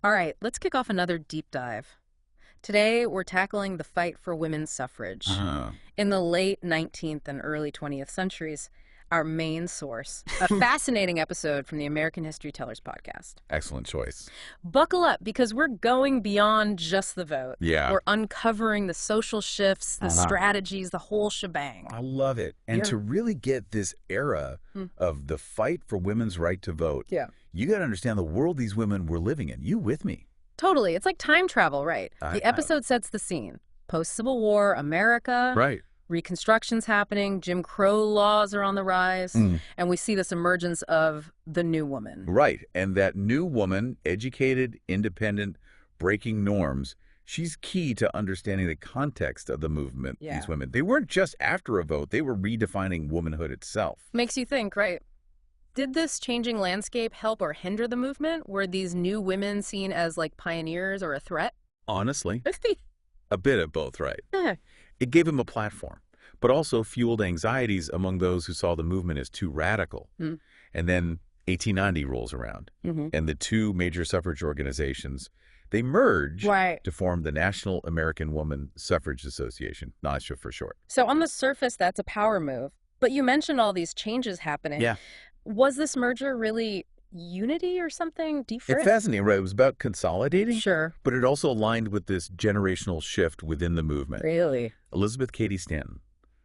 All right, let's kick off another deep dive. Today, we're tackling the fight for women's suffrage. Uh, In the late 19th and early 20th centuries, our main source, a fascinating episode from the American History Tellers podcast. Excellent choice. Buckle up, because we're going beyond just the vote. Yeah. We're uncovering the social shifts, the strategies, the whole shebang. I love it. And Yeah. to really get this era of the fight for women's right to vote, Yeah. you got to understand the world these women were living in. You with me? Totally. It's like time travel, right? The episode sets the scene. Post-Civil War America. Right. Reconstruction's happening, Jim Crow laws are on the rise, and we see this emergence of the new woman. Right. And that new woman, educated, independent, breaking norms, she's key to understanding the context of the movement, Yeah. these women. They weren't just after a vote. They were redefining womanhood itself. Makes you think, right? Did this changing landscape help or hinder the movement? Were these new women seen as like pioneers or a threat? Honestly, a bit of both, right? Yeah. It gave him a platform, but also fueled anxieties among those who saw the movement as too radical. And then 1890 rolls around, and the two major suffrage organizations, they merge Right. to form the National American Woman Suffrage Association, NASHA for short. So on the surface, that's a power move. But you mentioned all these changes happening. Yeah. Was this merger really unity or something different? It's fascinating, right? It was about consolidating, Sure. but it also aligned with this generational shift within the movement. Really? Elizabeth Cady Stanton,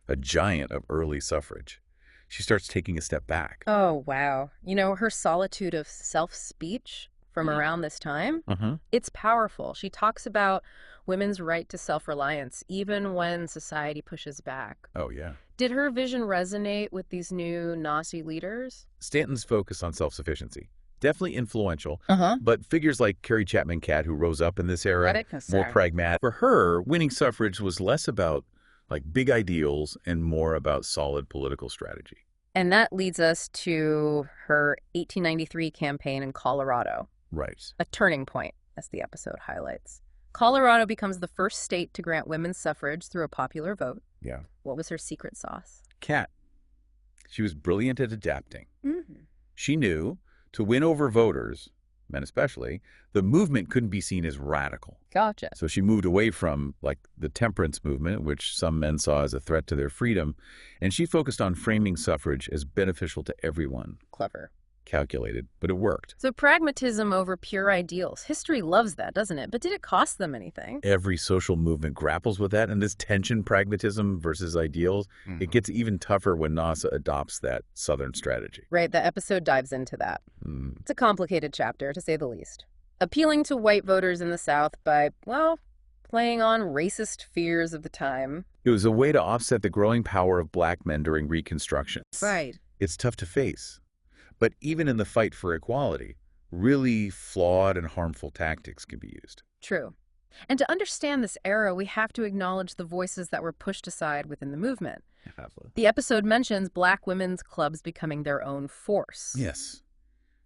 a giant of early suffrage, she starts taking a step back. Oh, wow. You know, her solitude of self-speech from around this time, it's powerful. She talks about women's right to self-reliance, even when society pushes back. Oh, yeah. Did her vision resonate with these new Nazi leaders? Stanton's focus on self-sufficiency, definitely influential, Uh-huh. but figures like Carrie Chapman Catt, who rose up in this era, more pragmatic. For her, winning suffrage was less about like big ideals and more about solid political strategy. And that leads us to her 1893 campaign in Colorado, Right. a turning point, as the episode highlights. Colorado becomes the first state to grant women's suffrage through a popular vote. Yeah. What was her secret sauce? Catt, she was brilliant at adapting. She knew to win over voters, men especially, the movement couldn't be seen as radical. Gotcha. So she moved away from like the temperance movement, which some men saw as a threat to their freedom, and she focused on framing suffrage as beneficial to everyone. Clever. Calculated, but it worked. So pragmatism over pure ideals. History loves that, doesn't it? But did it cost them anything? Every social movement grapples with that, and this tension, pragmatism versus ideals, it gets even tougher when NASA adopts that Southern strategy. Right, the episode dives into that. It's a complicated chapter, to say the least. Appealing to white voters in the South by, well, playing on racist fears of the time. It was a way to offset the growing power of black men during Reconstruction. Right. It's tough to face. But even in the fight for equality, really flawed and harmful tactics can be used. True. And to understand this era, we have to acknowledge the voices that were pushed aside within the movement. The episode mentions black women's clubs becoming their own force. Yes.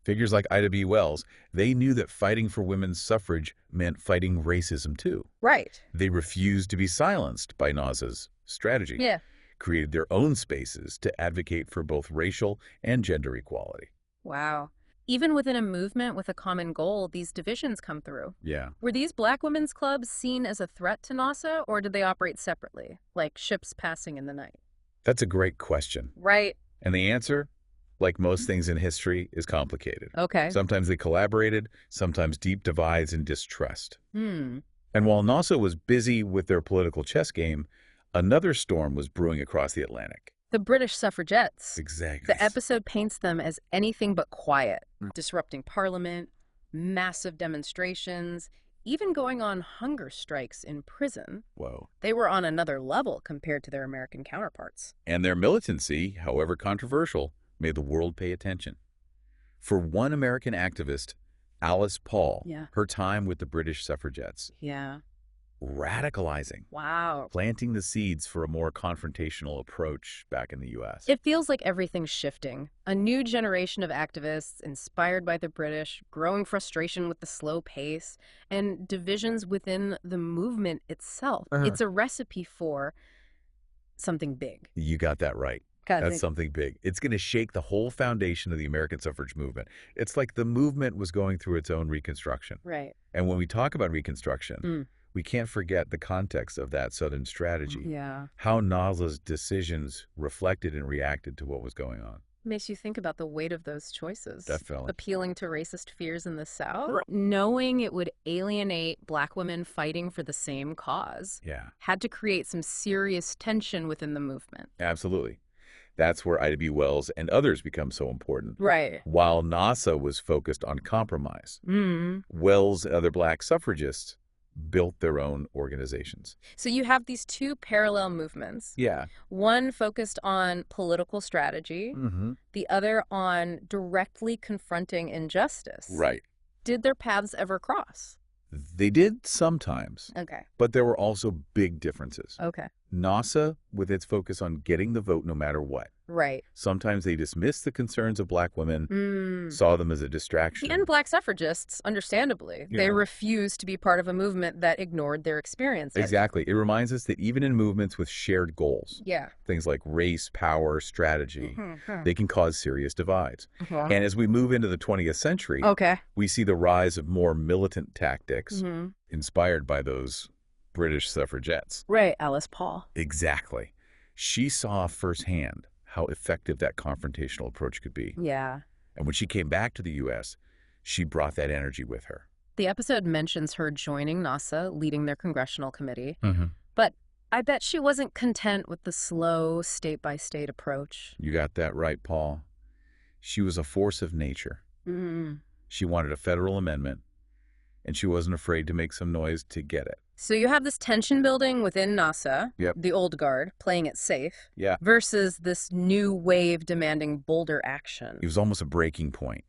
Figures like Ida B. Wells, they knew that fighting for women's suffrage meant fighting racism too. Right. They refused to be silenced by NASA's strategy. Yeah. Created their own spaces to advocate for both racial and gender equality. Wow. Even within a movement with a common goal, these divisions come through. Yeah. Were these black women's clubs seen as a threat to NASA, or did they operate separately, like ships passing in the night? That's a great question. Right. And the answer, like most things in history, is complicated. Okay. Sometimes they collaborated, sometimes deep divides and distrust. And while NASA was busy with their political chess game, another storm was brewing across the Atlantic. The British suffragettes. Exactly. The episode paints them as anything but quiet, disrupting parliament, massive demonstrations, even going on hunger strikes in prison. Whoa. They were on another level compared to their American counterparts. And their militancy, however controversial, made the world pay attention. For one American activist, Alice Paul, Yeah. her time with the British suffragettes, Yeah. radicalizing, Wow. planting the seeds for a more confrontational approach back in the U.S. It feels like everything's shifting. A new generation of activists inspired by the British, growing frustration with the slow pace, and divisions within the movement itself. It's a recipe for something big. You got that right. That's something big. It's going to shake the whole foundation of the American suffrage movement. It's like the movement was going through its own reconstruction. Right. And when we talk about reconstruction, we can't forget the context of that Southern strategy. Yeah. How NASA's decisions reflected and reacted to what was going on. Makes you think about the weight of those choices. Definitely. Appealing to racist fears in the South, knowing it would alienate Black women fighting for the same cause, had to create some serious tension within the movement. Absolutely. That's where Ida B. Wells and others become so important. Right. While NASA was focused on compromise, Wells and other Black suffragists built their own organizations. So you have these two parallel movements. Yeah. One focused on political strategy, the other on directly confronting injustice. Right. Did their paths ever cross? They did sometimes. Okay. But there were also big differences. Okay. NASA, with its focus on getting the vote no matter what. Right. Sometimes they dismissed the concerns of Black women, saw them as a distraction. And Black suffragists, understandably, they refused to be part of a movement that ignored their experiences. Exactly. It reminds us that even in movements with shared goals, things like race, power, strategy, they can cause serious divides. And as we move into the 20th century, we see the rise of more militant tactics inspired by those British suffragettes. Right, Alice Paul. Exactly. She saw firsthand how effective that confrontational approach could be. Yeah. And when she came back to the U.S., she brought that energy with her. The episode mentions her joining NASA, leading their congressional committee. But I bet she wasn't content with the slow, state-by-state approach. You got that right, Paul. She was a force of nature. She wanted a federal amendment, and she wasn't afraid to make some noise to get it. So you have this tension building within NASA, the old guard, playing it safe, versus this new wave demanding bolder action. It was almost a breaking point.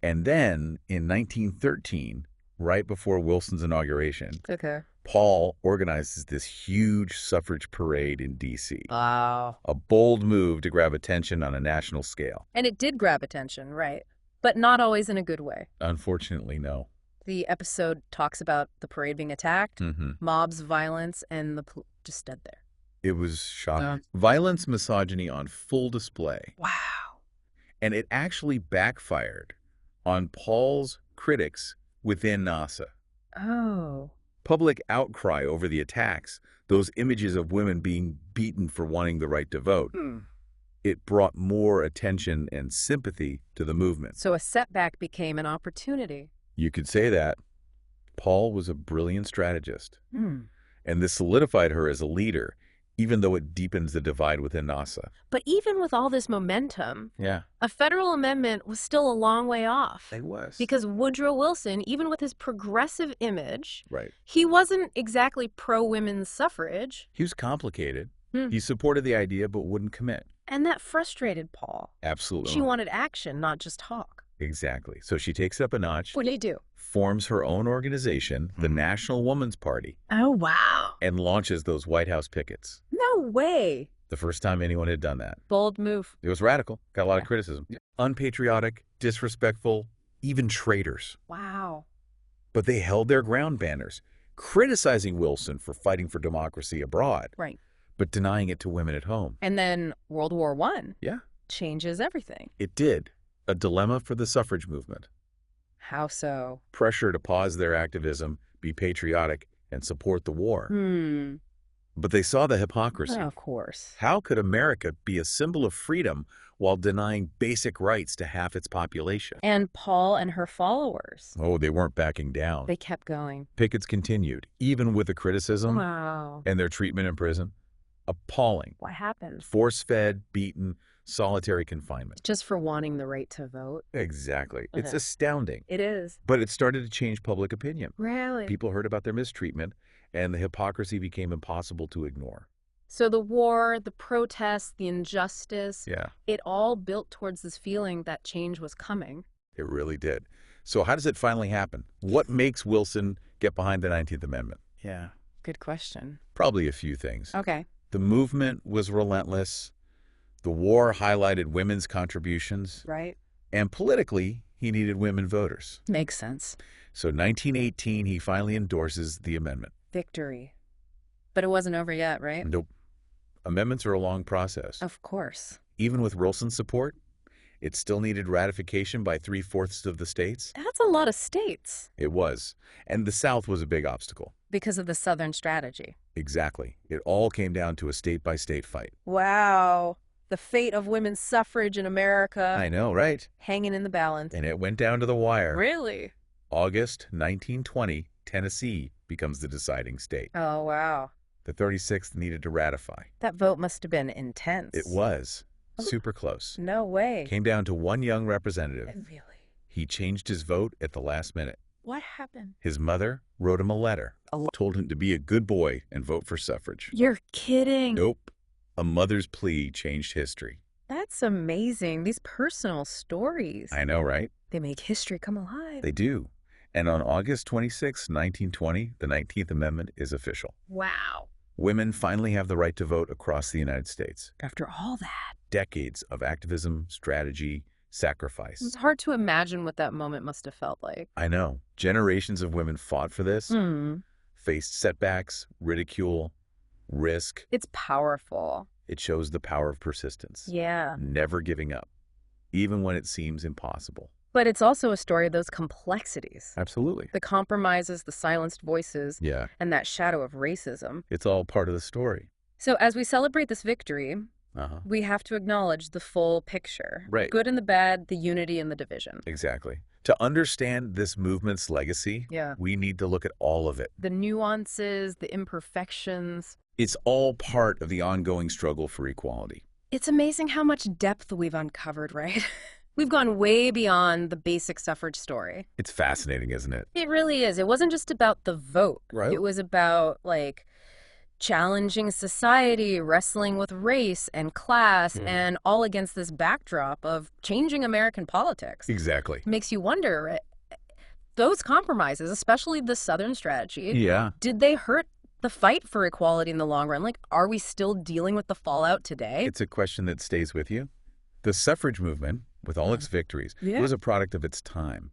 And then in 1913, right before Wilson's inauguration, Paul organizes this huge suffrage parade in D.C. Wow. A bold move to grab attention on a national scale. And it did grab attention, right? But not always in a good way. Unfortunately, no. The episode talks about the parade being attacked, mobs, violence, and the just stood there. It was shocking. Violence, misogyny on full display. Wow. And it actually backfired on Paul's critics within NASA. Oh. Public outcry over the attacks, those images of women being beaten for wanting the right to vote. It brought more attention and sympathy to the movement. So a setback became an opportunity. You could say that. Paul was a brilliant strategist. And this solidified her as a leader, even though it deepens the divide within NASA. But even with all this momentum, a federal amendment was still a long way off. It was. Because Woodrow Wilson, even with his progressive image, Right. he wasn't exactly pro-women's suffrage. He was complicated. He supported the idea but wouldn't commit. And that frustrated Paul. Absolutely. She wanted action, not just talk. Exactly. So she takes it up a notch. What did he do? Forms her own organization, the National Woman's Party. Oh, wow. And launches those White House pickets. No way. The first time anyone had done that. Bold move. It was radical. Got a lot of criticism. Unpatriotic, disrespectful, even traitors. Wow. But they held their ground banners, criticizing Wilson for fighting for democracy abroad. Right. But denying it to women at home. And then World War I. Yeah. Changes everything. It did. A dilemma for the suffrage movement. How so? Pressure to pause their activism, be patriotic, and support the war. But they saw the hypocrisy. Of course. How could America be a symbol of freedom while denying basic rights to half its population? And Paul and her followers. Oh, they weren't backing down. They kept going. Pickets continued, even with the criticism and their treatment in prison. Appalling. What happened? Force-fed, beaten, solitary confinement. Just for wanting the right to vote? Exactly. It's astounding. It is. But it started to change public opinion. Really? People heard about their mistreatment, and the hypocrisy became impossible to ignore. So the war, the protests, the injustice, Yeah. it all built towards this feeling that change was coming. It really did. So how does it finally happen? What makes Wilson get behind the 19th Amendment? Yeah. Good question. Probably a few things. Okay. The movement was relentless. The war highlighted women's contributions. Right. And politically, he needed women voters. Makes sense. So 1918, he finally endorses the amendment. Victory. But it wasn't over yet, right? Nope. Amendments are a long process. Of course. Even with Wilson's support, it still needed ratification by 3/4 of the states. That's a lot of states. It was. And the South was a big obstacle. Because of the Southern strategy. Exactly. It all came down to a state-by-state fight. Wow. The fate of women's suffrage in America. I know, right? Hanging in the balance. And it went down to the wire. Really? August 1920, Tennessee becomes the deciding state. Oh, wow. The 36th needed to ratify. That vote must have been intense. It was. Super close. No way. Came down to one young representative. Really? He changed his vote at the last minute. What happened? His mother wrote him a letter. Told him to be a good boy and vote for suffrage. You're kidding. Nope. A mother's plea changed history. That's amazing. These personal stories. I know, right? They make history come alive. They do. And on August 26, 1920, the 19th Amendment is official. Wow. Women finally have the right to vote across the United States. After all that. Decades of activism, strategy, sacrifice. It's hard to imagine what that moment must have felt like. I know. Generations of women fought for this, faced setbacks, ridicule, risk. It's powerful. It shows the power of persistence. Yeah. Never giving up, even when it seems impossible. But it's also a story of those complexities. Absolutely. The compromises, the silenced voices, Yeah. and that shadow of racism. It's all part of the story. So as we celebrate this victory, we have to acknowledge the full picture. Right. Good and the bad, the unity and the division. Exactly. To understand this movement's legacy, we need to look at all of it. The nuances, the imperfections. It's all part of the ongoing struggle for equality. It's amazing how much depth we've uncovered, right? We've gone way beyond the basic suffrage story. It's fascinating, isn't it? It really is. It wasn't just about the vote. Right. It was about, like, challenging society, wrestling with race and class, and all against this backdrop of changing American politics. Exactly. It makes you wonder, those compromises, especially the Southern strategy, did they hurt the fight for equality in the long run? Like, are we still dealing with the fallout today? It's a question that stays with you. The suffrage movement, with all its victories, was a product of its time,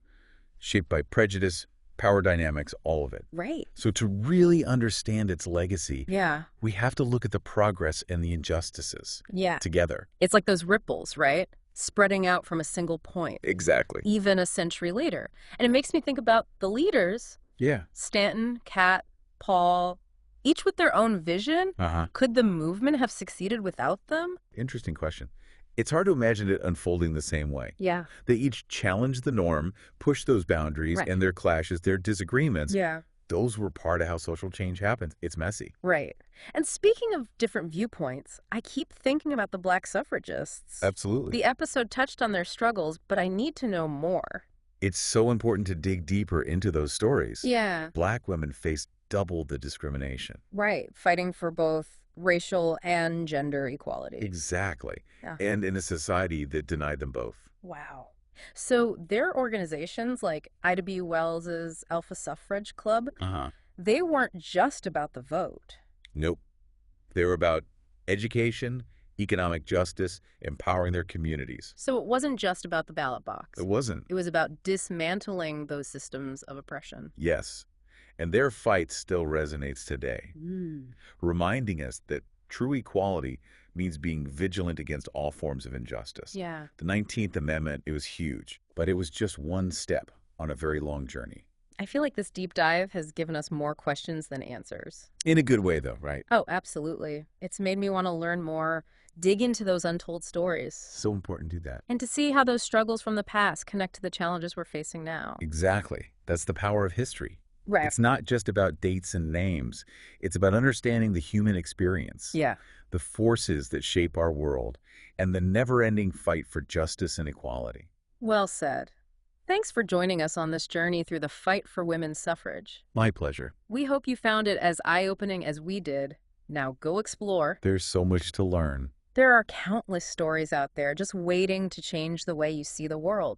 shaped by prejudice, power dynamics, all of it. Right. So to really understand its legacy, Yeah. we have to look at the progress and the injustices Yeah. together. It's like those ripples, right? Spreading out from a single point, Exactly. even a century later. And it makes me think about the leaders, Yeah. Stanton, Catt, Paul, each with their own vision. Could the movement have succeeded without them? Interesting question. It's hard to imagine it unfolding the same way. Yeah. They each challenged the norm, pushed those boundaries, Right. and their clashes, their disagreements. Yeah. Those were part of how social change happens. It's messy. Right. And speaking of different viewpoints, I keep thinking about the Black suffragists. Absolutely. The episode touched on their struggles, but I need to know more. It's so important to dig deeper into those stories. Yeah. Black women faced double the discrimination. Right. Fighting for both racial and gender equality. Exactly. Yeah. And in a society that denied them both. Wow. So their organizations like Ida B. Wells's Alpha Suffrage Club, they weren't just about the vote. Nope. They were about education, economic justice, empowering their communities. So it wasn't just about the ballot box. It wasn't. It was about dismantling those systems of oppression. Yes. And their fight still resonates today, reminding us that true equality means being vigilant against all forms of injustice. Yeah. The 19th Amendment, it was huge, but it was just one step on a very long journey. I feel like this deep dive has given us more questions than answers. In a good way, though, right? Oh, absolutely. It's made me want to learn more, dig into those untold stories. So important to do that. And to see how those struggles from the past connect to the challenges we're facing now. Exactly. That's the power of history. Right. It's not just about dates and names. It's about understanding the human experience. Yeah. The forces that shape our world, and the never-ending fight for justice and equality. Well said. Thanks for joining us on this journey through the fight for women's suffrage. My pleasure. We hope you found it as eye-opening as we did. Now go explore. There's so much to learn. There are countless stories out there just waiting to change the way you see the world.